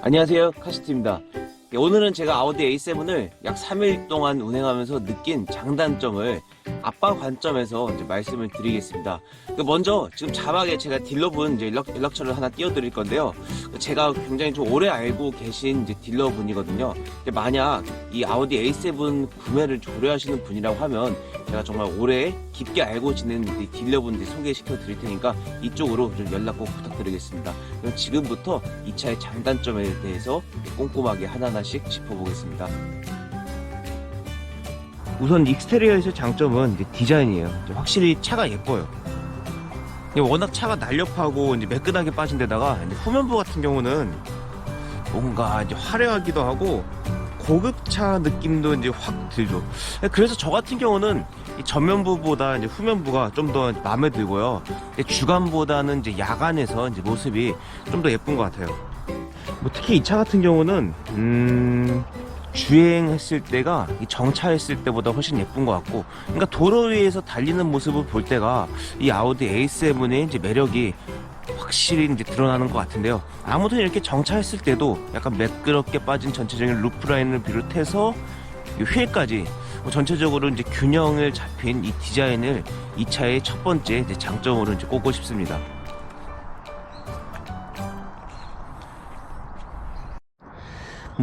안녕하세요, 카시트입니다. 오늘은 제가 아우디 A7을 약 3일 동안 운행하면서 느낀 장단점을 아빠 관점에서 이제 말씀을 드리겠습니다. 먼저 지금 자막에 제가 딜러분 이제 연락처를 하나 띄워드릴 건데요. 제가 굉장히 좀 오래 알고 계신 이제 딜러분이거든요. 만약 이 아우디 A7 구매를 고려하시는 분이라고 하면 제가 정말 오래 깊게 알고 지낸 딜러분들 소개시켜 드릴 테니까 이쪽으로 좀 연락 꼭 부탁드리겠습니다. 그럼 지금부터 이 차의 장단점에 대해서 꼼꼼하게 하나하나씩 짚어보겠습니다. 우선 익스테리어에서 장점은 이제 디자인이에요. 확실히 차가 예뻐요. 워낙 차가 날렵하고 이제 매끈하게 빠진 데다가 이제 후면부 같은 경우는 뭔가 이제 화려하기도 하고 고급차 느낌도 이제 확 들죠. 그래서 저 같은 경우는 이 전면부보다 이제 후면부가 좀 더 마음에 들고요. 주간보다는 이제 야간에서 이제 모습이 좀 더 예쁜 것 같아요. 특히 이 차 같은 경우는 주행했을 때가 정차했을 때보다 훨씬 예쁜 것 같고, 그러니까 도로 위에서 달리는 모습을 볼 때가 이 아우디 A7의 이제 매력이 확실히 이제 드러나는 것 같은데요. 아무튼 이렇게 정차했을 때도 약간 매끄럽게 빠진 전체적인 루프라인을 비롯해서 이 휠까지 전체적으로 이제 균형을 잡힌 이 디자인을 이 차의 첫 번째 이제 장점으로 이제 꼽고 싶습니다.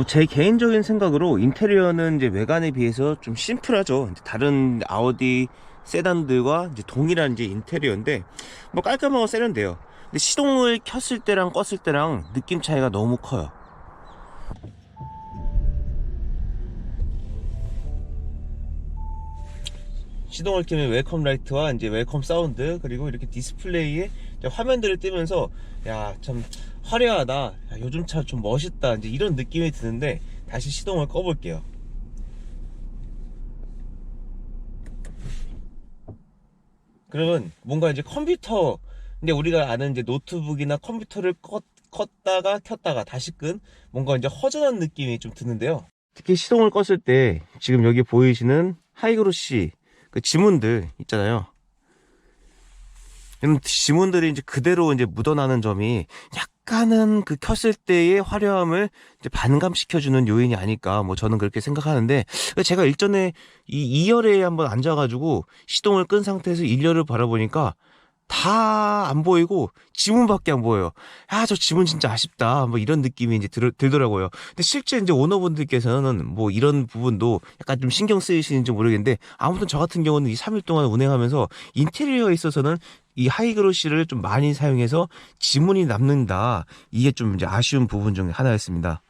제 개인적인 생각으로 인테리어는 이제 외관에 비해서 좀 심플하죠. 다른 아우디 세단들과 이제 동일한 이제 인테리어인데 깔끔하고 세련돼요. 근데 시동을 켰을 때랑 껐을 때랑 느낌 차이가 너무 커요. 시동을 켜면 웰컴 라이트와 이제 웰컴 사운드, 그리고 이렇게 디스플레이에 화면들을 뜨면서 야, 참 화려하다, 야, 요즘 차 좀 멋있다, 이제 이런 느낌이 드는데, 다시 시동을 꺼볼게요. 그러면 뭔가 이제 컴퓨터, 근데 우리가 아는 이제 노트북이나 컴퓨터를 껐다가 켰다가 다시 끈 뭔가 이제 허전한 느낌이 좀 드는데요. 특히 시동을 껐을 때 지금 여기 보이시는 하이그로시 그 지문들 있잖아요. 이런 지문들이 이제 그대로 이제 묻어나는 점이 약간은 그 켰을 때의 화려함을 이제 반감시켜주는 요인이 아닐까, 저는 그렇게 생각하는데, 제가 일전에 이 2열에 한번 앉아가지고 시동을 끈 상태에서 1열을 바라보니까 다 안 보이고 지문밖에 안 보여요. 아, 저 지문 진짜 아쉽다, 이런 느낌이 이제 들더라고요. 근데 실제 이제 오너분들께서는 이런 부분도 약간 좀 신경 쓰이시는지 모르겠는데, 아무튼 저 같은 경우는 이 3일 동안 운행하면서 인테리어에 있어서는 이 하이그로시를 좀 많이 사용해서 지문이 남는다, 이게 좀 이제 아쉬운 부분 중에 하나였습니다.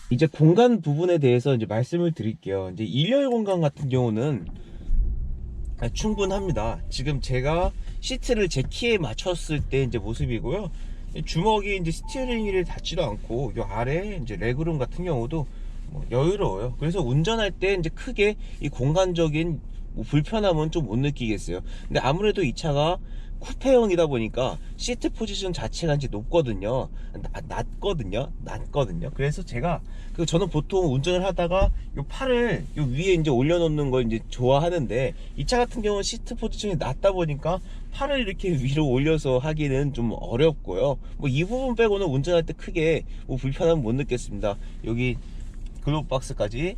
이제 공간 부분에 대해서 이제 말씀을 드릴게요. 이제 1열 공간 같은 경우는 충분합니다. 지금 제가 시트를 제 키에 맞췄을 때 이제 모습이고요. 주먹이 이제 스티어링 휠에 닿지도 않고, 요 아래 이제 레그룸 같은 경우도 여유로워요. 그래서 운전할 때 이제 크게 이 공간적인 불편함은 좀 못 느끼겠어요. 근데 아무래도 이 차가 쿠페형이다 보니까 시트 포지션 자체가 이제 높거든요. 낮거든요. 그래서 제가 저는 보통 운전을 하다가 요 팔을 요 위에 이제 올려놓는 걸 이제 좋아하는데, 이 차 같은 경우는 시트 포지션이 낮다 보니까 팔을 이렇게 위로 올려서 하기는 좀 어렵고요. 이 부분 빼고는 운전할 때 크게 불편함은 못 느꼈습니다. 여기 글로브 박스까지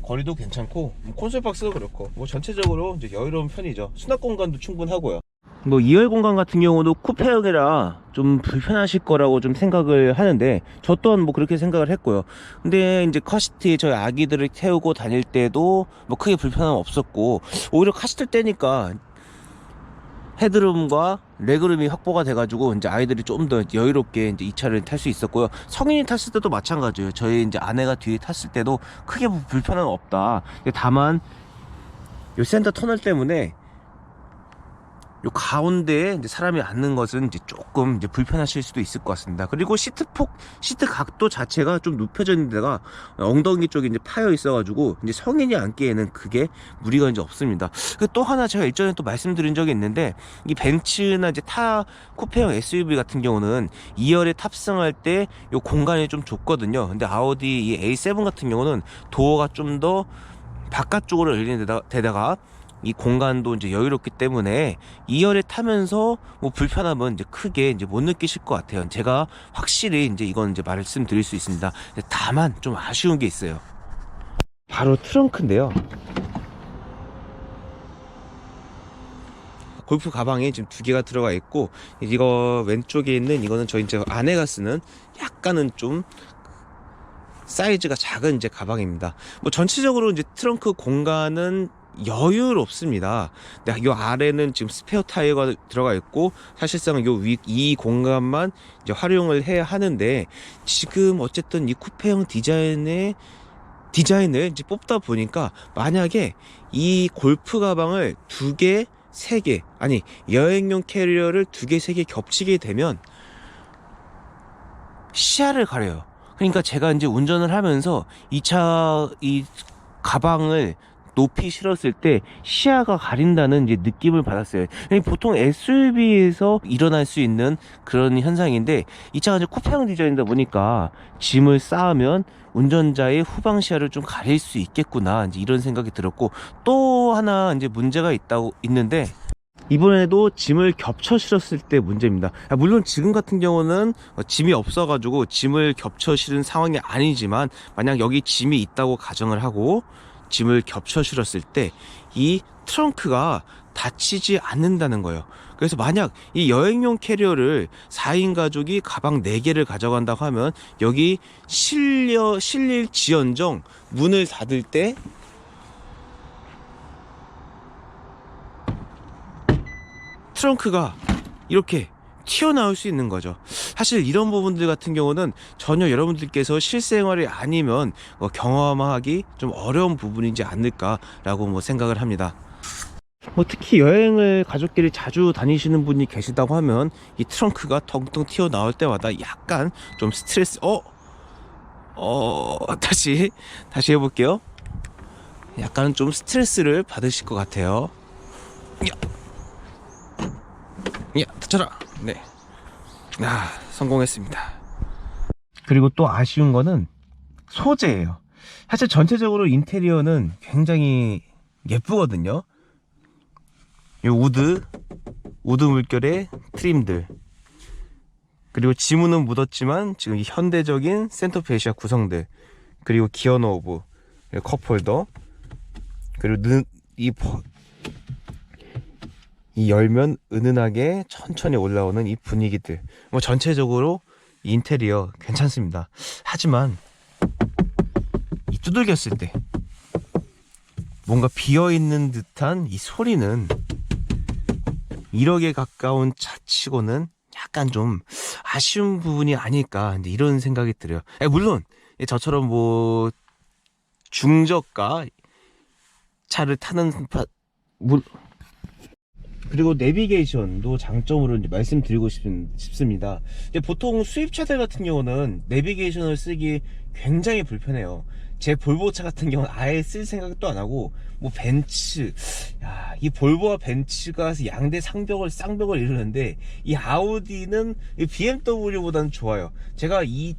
거리도 괜찮고, 콘솔 박스도 그렇고, 전체적으로 이제 여유로운 편이죠. 수납 공간도 충분하고요. 2열 공간 같은 경우도 쿠페형이라 좀 불편하실 거라고 좀 생각을 하는데, 저 또한 그렇게 생각을 했고요. 근데 이제 카시트에 저희 아기들을 태우고 다닐 때도 크게 불편함 없었고, 오히려 카시트 때니까 헤드룸과 레그룸이 확보가 돼가지고 이제 아이들이 좀 더 여유롭게 이제 이 차를 탈 수 있었고요. 성인이 탔을 때도 마찬가지예요. 저희 이제 아내가 뒤에 탔을 때도 크게 불편함은 없다. 다만 요 센터 터널 때문에 요 가운데에 이제 사람이 앉는 것은 이제 조금 이제 불편하실 수도 있을 것 같습니다. 그리고 시트 각도 자체가 좀 눕혀져 있는 데가 엉덩이 쪽에 이제 파여 있어가지고 이제 성인이 앉기에는 그게 무리가 이제 없습니다. 또 하나 제가 일전에 또 말씀드린 적이 있는데, 이 벤츠나 이제 쿠페형 SUV 같은 경우는 2열에 탑승할 때 요 공간이 좀 좁거든요. 근데 아우디 이 A7 같은 경우는 도어가 좀 더 바깥쪽으로 열리는 데다가 이 공간도 이제 여유롭기 때문에 2열에 타면서 뭐 불편함은 이제 크게 이제 못 느끼실 것 같아요. 제가 확실히 이제 이건 이제 말씀드릴 수 있습니다. 다만 좀 아쉬운 게 있어요. 바로 트렁크인데요. 골프 가방에 지금 2개가 들어가 있고, 이거 왼쪽에 있는 이거는 저희 이제 아내가 쓰는 약간은 좀 사이즈가 작은 이제 가방입니다. 뭐 전체적으로 이제 트렁크 공간은 여유롭습니다. 근데 이 아래는 지금 스페어 타이어가 들어가 있고, 사실상 요 위 이 공간만 이제 활용을 해야 하는데, 지금 어쨌든 이 쿠페형 디자인을 이제 뽑다 보니까, 만약에 이 골프 가방을 2개, 3개, 아니 여행용 캐리어를 2개, 3개 겹치게 되면 시야를 가려요. 그러니까 제가 이제 운전을 하면서 이 가방을 높이 실었을 때 시야가 가린다는 이제 느낌을 받았어요. 보통 SUV에서 일어날 수 있는 그런 현상인데, 이 차가 이제 쿠페형 디자인이다 보니까 짐을 쌓으면 운전자의 후방 시야를 좀 가릴 수 있겠구나, 이제 이런 생각이 들었고, 또 하나 이제 문제가 있는데, 이번에도 짐을 겹쳐 실었을 때 문제입니다. 물론 지금 같은 경우는 짐이 없어가지고 짐을 겹쳐 실은 상황이 아니지만, 만약 여기 짐이 있다고 가정을 하고 짐을 겹쳐 실었을 때 이 트렁크가 닫히지 않는다는 거예요. 그래서 만약 이 여행용 캐리어를 4인 가족이 가방 4개를 가져간다고 하면, 여기 실릴지언정 문을 닫을 때 트렁크가 이렇게 튀어나올 수 있는 거죠. 사실 이런 부분들 같은 경우는 전혀 여러분들께서 실생활이 아니면 경험하기 좀 어려운 부분이지 않을까라고 뭐 생각을 합니다. 뭐 특히 여행을 가족끼리 자주 다니시는 분이 계시다고 하면 이 트렁크가 텅텅 튀어나올 때마다 약간 좀 스트레스, 다시 해볼게요. 약간 좀 스트레스를 받으실 것 같아요. 터쳐라. 네. 성공했습니다. 그리고 또 아쉬운 거는 소재예요. 사실 전체적으로 인테리어는 굉장히 예쁘거든요. 이 우드 물결의 트림들, 그리고 지문은 묻었지만 지금 이 현대적인 센터페시아 구성들, 그리고 기어 노브, 컵홀더, 그리고 이 열면 은은하게 천천히 올라오는 이 분위기들, 뭐 전체적으로 인테리어 괜찮습니다. 하지만 이 두들겼을 때 뭔가 비어있는 듯한 이 소리는 1억에 가까운 차치고는 약간 좀 아쉬운 부분이 아닐까, 이런 생각이 들어요. 물론 저처럼 뭐 중저가 차를 타는 그리고 내비게이션도 장점으로 이제 말씀드리고 싶습니다. 보통 수입차들 같은 경우는 내비게이션을 쓰기 굉장히 불편해요. 제 볼보차 같은 경우는 아예 쓸 생각도 안 하고, 뭐 벤츠, 이 볼보와 벤츠가 양대 쌍벽을 이루는데, 이 아우디는 BMW보다는 좋아요. 제가 이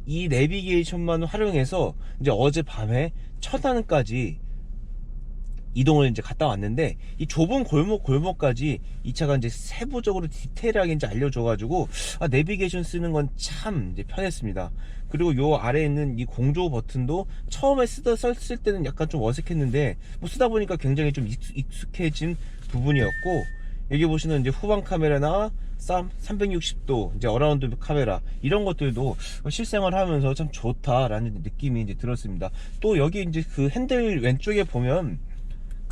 내비게이션만 활용해서 이제 어젯밤에 천안까지 이동을 이제 갔다 왔는데, 이 좁은 골목까지 이 차가 이제 세부적으로 디테일하게 이제 알려줘가지고, 내비게이션 쓰는 건 참 이제 편했습니다. 그리고 요 아래에 있는 이 공조 버튼도 처음에 썼을 때는 약간 좀 어색했는데, 뭐 쓰다 보니까 굉장히 좀 익숙해진 부분이었고, 여기 보시는 이제 후방 카메라나 360도 이제 어라운드 카메라, 이런 것들도 실생활 하면서 참 좋다라는 느낌이 이제 들었습니다. 또 여기 이제 그 핸들 왼쪽에 보면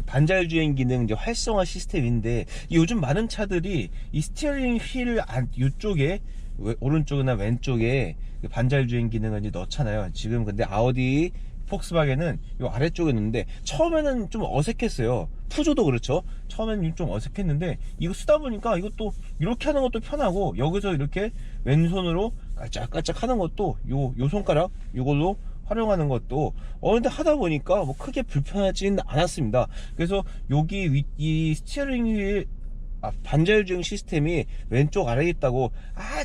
반자율 주행 기능 이제 활성화 시스템인데, 요즘 많은 차들이 이 스티어링 휠 이쪽에 오른쪽이나 왼쪽에 반자율 주행 기능을 이제 넣잖아요. 지금 근데 아우디, 폭스바겐은 요 아래쪽에 넣는데, 처음에는 좀 어색했어요. 푸조도 그렇죠. 처음에는 좀 어색했는데, 이거 쓰다 보니까 이것도 이렇게 하는 것도 편하고, 여기서 이렇게 왼손으로 깔짝깔짝 하는 것도 요 손가락 요걸로 활용하는 것도 근데 하다 보니까 뭐 크게 불편하진 않았습니다. 그래서 여기 이 스티어링 휠 반자율 주행 시스템이 왼쪽 아래에 있다고,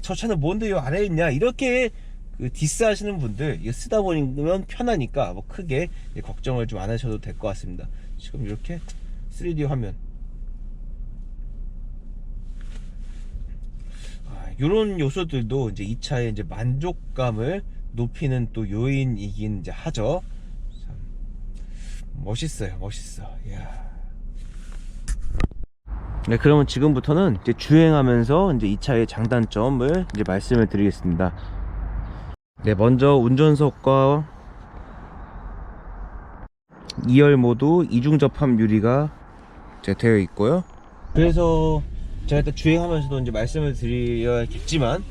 저 차는 뭔데 요 아래에 있냐, 이렇게 디스 하시는 분들, 이거 쓰다 보면 편하니까 뭐 크게 걱정을 좀 안 하셔도 될 것 같습니다. 지금 이렇게 3D 화면. 이런 요소들도 이제 이 차의 이제 만족감을 높이는 또 요인이긴 이제 하죠. 참 멋있어요, 멋있어. 이야. 네, 그러면 지금부터는 이제 주행하면서 이제 이 차의 장단점을 이제 말씀을 드리겠습니다. 네, 먼저 운전석과 2열 모두 이중 접합 유리가 이제 되어 있고요. 그래서 제가 일단 주행하면서도 이제 말씀을 드려야겠지만,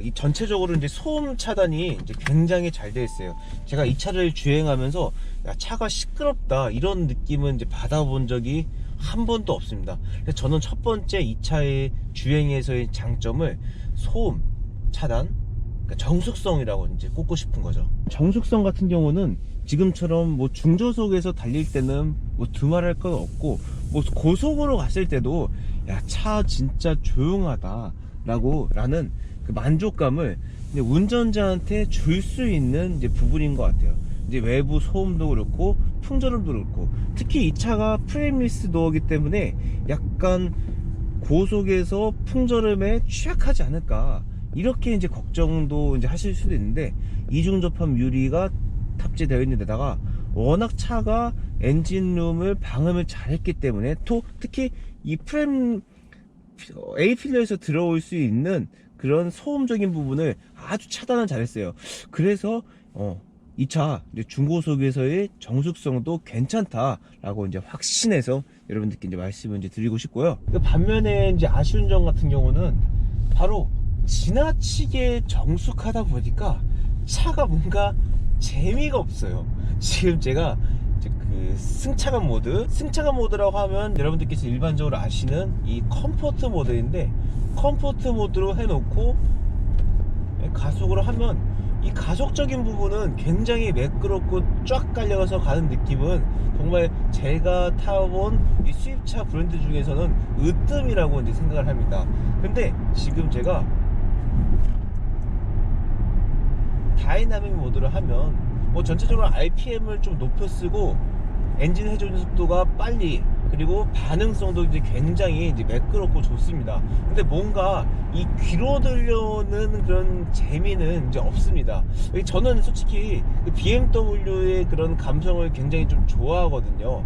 이 전체적으로 이제 소음 차단이 이제 굉장히 잘 되어 있어요. 제가 이 차를 주행하면서 야, 차가 시끄럽다 이런 느낌은 이제 받아본 적이 한 번도 없습니다. 그래서 저는 첫 번째 이 차의 주행에서의 장점을 소음 차단, 그러니까 정숙성이라고 이제 꼽고 싶은 거죠. 정숙성 같은 경우는 지금처럼 뭐 중저속에서 달릴 때는 뭐 두말할 건 없고, 뭐 고속으로 갔을 때도 야, 차 진짜 조용하다 라는 그 만족감을 이제 운전자한테 줄 수 있는 이제 부분인 것 같아요. 이제 외부 소음도 그렇고 풍절음도 그렇고, 특히 이 차가 프레임리스 도어이기 때문에 약간 고속에서 풍절음에 취약하지 않을까 이렇게 이제 걱정도 이제 하실 수도 있는데, 이중 접합 유리가 탑재되어 있는 데다가 워낙 차가 엔진룸을 방음을 잘했기 때문에, 또 특히 이 프레임 A필러에서 들어올 수 있는 그런 소음적인 부분을 아주 차단을 잘했어요. 그래서 이 차 중고속에서의 정숙성도 괜찮다라고 이제 확신해서 여러분들께 이제 말씀을 이제 드리고 싶고요. 반면에 이제 아쉬운 점 같은 경우는 바로 지나치게 정숙하다 보니까 차가 뭔가 재미가 없어요. 지금 제가 그 승차감 모드라고 하면 여러분들께서 일반적으로 아시는 이 컴포트 모드인데, 컴포트 모드로 해놓고 가속으로 하면 이 가속적인 부분은 굉장히 매끄럽고 쫙 깔려서 가는 느낌은 정말 제가 타본 이 수입차 브랜드 중에서는 으뜸이라고 이제 생각을 합니다. 근데 지금 제가 다이나믹 모드를 하면 뭐 전체적으로 RPM을 좀 높여 쓰고 엔진 회전 속도가 빨리, 그리고 반응성도 이제 굉장히 이제 매끄럽고 좋습니다. 근데 뭔가 이 귀로 들려오는 그런 재미는 이제 없습니다. 저는 솔직히 BMW의 그런 감성을 굉장히 좀 좋아하거든요.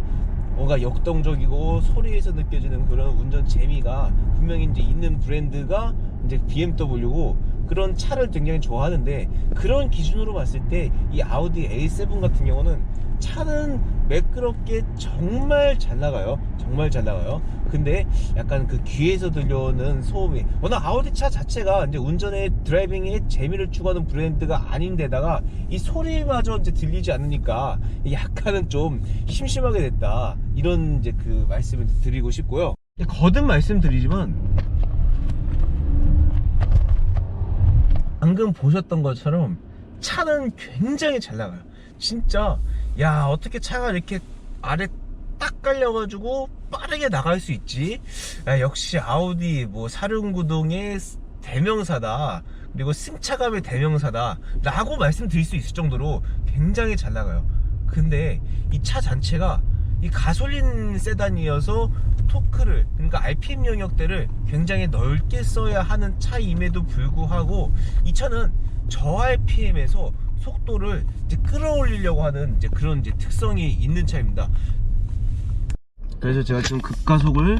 뭔가 역동적이고 소리에서 느껴지는 그런 운전 재미가 분명히 이제 있는 브랜드가 이제 BMW고, 그런 차를 굉장히 좋아하는데, 그런 기준으로 봤을 때 이 아우디 A7 같은 경우는 차는 매끄럽게 정말 잘 나가요. 정말 잘 나가요. 근데 약간 그 귀에서 들려오는 소음이, 워낙 아우디 차 자체가 이제 운전에 드라이빙에 재미를 추구하는 브랜드가 아닌데다가 이 소리마저 이제 들리지 않으니까 약간은 좀 심심하게 됐다, 이런 이제 그 말씀을 드리고 싶고요. 거듭 말씀드리지만, 방금 보셨던 것처럼 차는 굉장히 잘 나가요. 진짜 야, 어떻게 차가 이렇게 아래 딱 깔려가지고 빠르게 나갈 수 있지? 야, 역시 아우디 뭐 사륜구동의 대명사다, 그리고 승차감의 대명사다 라고 말씀드릴 수 있을 정도로 굉장히 잘 나가요. 근데 이 차 자체가 이 가솔린 세단이어서 토크를, 그러니까 RPM 영역대를 굉장히 넓게 써야 하는 차임에도 불구하고, 이 차는 저 RPM에서 속도를 이제 끌어올리려고 하는 이제 그런 이제 특성이 있는 차입니다. 그래서 제가 지금 급가속을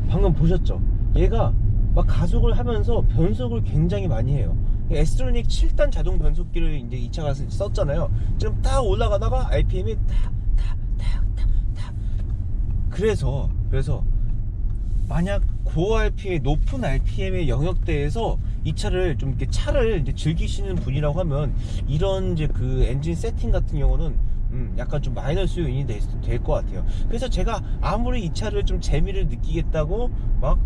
방금 보셨죠? 얘가 막 가속을 하면서 변속을 굉장히 많이 해요. S트로닉 7단 자동 변속기를 이제 이 차가 썼잖아요. 지금 딱 올라가다가 RPM이 탁. 그래서 만약 고 RPM, 높은 RPM의 영역대에서 이 차를 좀 이렇게 차를 이제 즐기시는 분이라고 하면, 이런 이제 그 엔진 세팅 같은 경우는 약간 좀 마이너스 요인이 될 것 같아요. 그래서 제가 아무리 이 차를 좀 재미를 느끼겠다고 막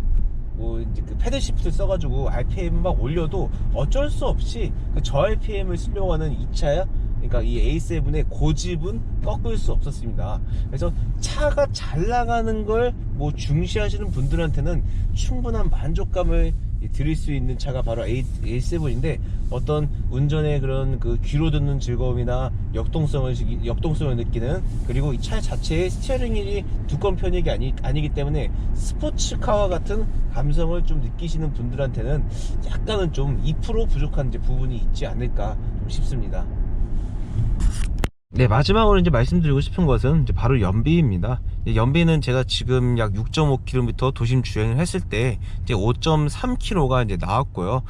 뭐 이제 그 패들 시프트 써가지고 RPM 막 올려도 어쩔 수 없이 그 저 RPM을 쓰려고 하는 이 차의 그러니까 이 A7의 고집은 꺾을 수 없었습니다. 그래서 차가 잘 나가는 걸 뭐 중시하시는 분들한테는 충분한 만족감을 드릴 수 있는 차가 바로 A7인데, 어떤 운전의 그런 그 귀로 듣는 즐거움이나 역동성을 느끼는, 그리고 이 차 자체의 스티어링 휠이 두꺼운 편이 아니기 때문에 스포츠카와 같은 감성을 좀 느끼시는 분들한테는 약간은 좀 2% 부족한 이제 부분이 있지 않을까 좀 싶습니다. 네, 마지막으로 이제 말씀드리고 싶은 것은 이제 바로 연비입니다. 연비는 제가 지금 약 6.5km 도심 주행을 했을 때 이제 5.3km가 이제 나왔고요.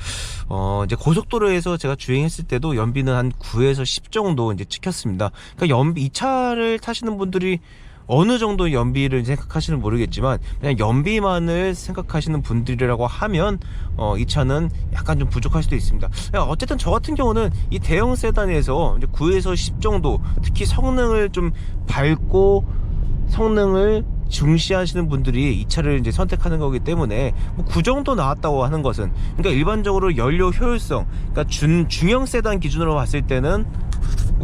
이제 고속도로에서 제가 주행했을 때도 연비는 한 9에서 10 정도 이제 찍혔습니다. 그러니까 이 차를 타시는 분들이 어느 정도 연비를 생각하시는 모르겠지만, 그냥 연비만을 생각하시는 분들이라고 하면 이 차는 약간 좀 부족할 수도 있습니다. 어쨌든 저 같은 경우는 이 대형 세단에서 이제 9에서 10 정도, 특히 성능을 좀 밝고 성능을 중시하시는 분들이 이 차를 이제 선택하는 거기 때문에 뭐 그 정도 나왔다고 하는 것은, 그러니까 일반적으로 연료 효율성, 그러니까 중형 세단 기준으로 봤을 때는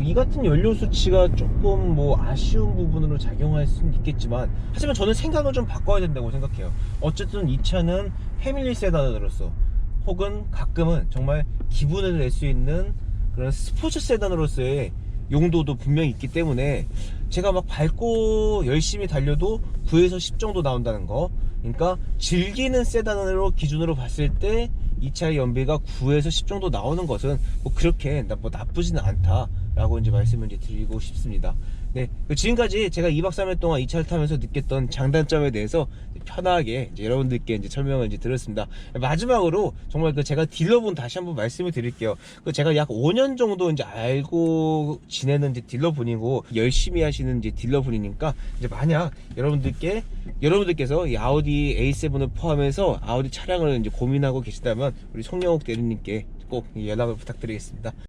이 같은 연료 수치가 조금 뭐 아쉬운 부분으로 작용할 수는 있겠지만, 하지만 저는 생각을 좀 바꿔야 된다고 생각해요. 어쨌든 이 차는 패밀리 세단으로서, 혹은 가끔은 정말 기분을 낼 수 있는 그런 스포츠 세단으로서의 용도도 분명히 있기 때문에, 제가 막 밟고 열심히 달려도 9에서 10 정도 나온다는 거, 그러니까 즐기는 세단으로 기준으로 봤을 때 이 차의 연비가 9에서 10 정도 나오는 것은 뭐 그렇게 뭐 나쁘지는 않다 라고 이제 말씀을 이제 드리고 싶습니다. 네, 지금까지 제가 2박 3일 동안 이 차를 타면서 느꼈던 장단점에 대해서 편하게 이제 여러분들께 이제 설명을 이제 드렸습니다. 마지막으로 정말 제가 딜러분 다시 한번 말씀을 드릴게요. 제가 약 5년 정도 이제 알고 지내는 이제 딜러분이고, 열심히 하시는 이제 딜러분이니까, 이제 만약 여러분들께서 이 아우디 A7을 포함해서 아우디 차량을 이제 고민하고 계시다면 우리 송영욱 대리님께 꼭 연락을 부탁드리겠습니다.